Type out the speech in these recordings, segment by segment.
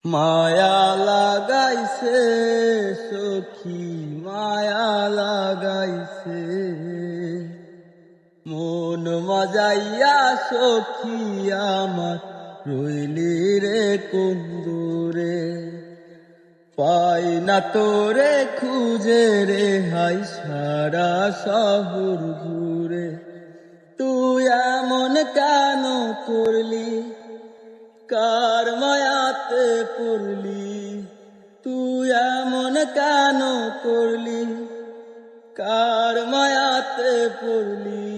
মায়া লাগাইছে সখী মায়া লাগাইছে মন মজাইয়া সখী আমার রইলি রে কুন্দুরে পাই না তোরে খুঁজে রে হাই সারা শহর ঘুরে তুই এমন কেন করলি কার মায়াতে পড়লি তুই এমন কেন করলি কার মায়াতে পড়লি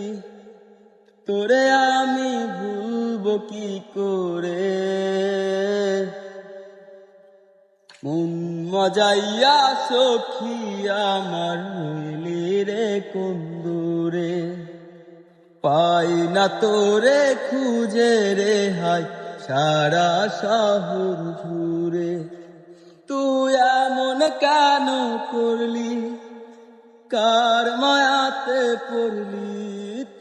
তোরে আমি ভুলবো কি করে মন মজাইয়া সখী আমার রইলি রে কুন্দুরে পাই না তোরে খুঁজে রে হাই সারা শহর ঘুরে তুই এমন কেন করলি কার মায়াতে পড়লি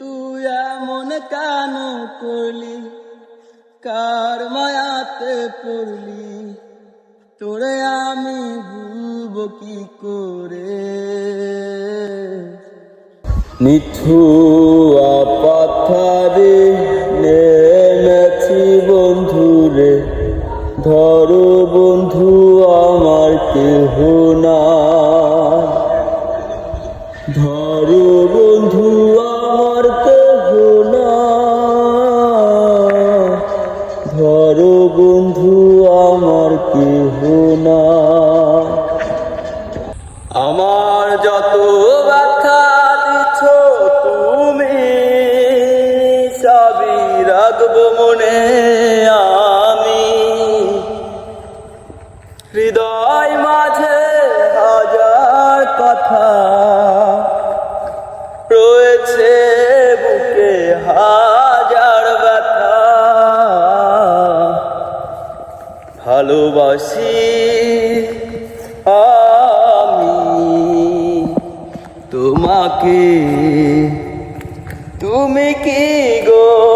তুই এমন কেন করলি কার মায়াতে পড়লি তোরে আমি ভুলবো কি করে নিথুয়া পাথারে নেমেছি বন্ধুরে ধরো বন্ধু আমার কেহ না ধরো বন্ধু আমার কেহ না ধরো বন্ধু আমার কেহ না আমার যত ব্যথা দিচ্ছ তুমি সবই রাখবো মনে আমি হৃদয় মাঝে হাজার কথা রয়েছে বুকে হাজার ব্যথা ভালোবাসি আমি তোমাকে তুমি কি গো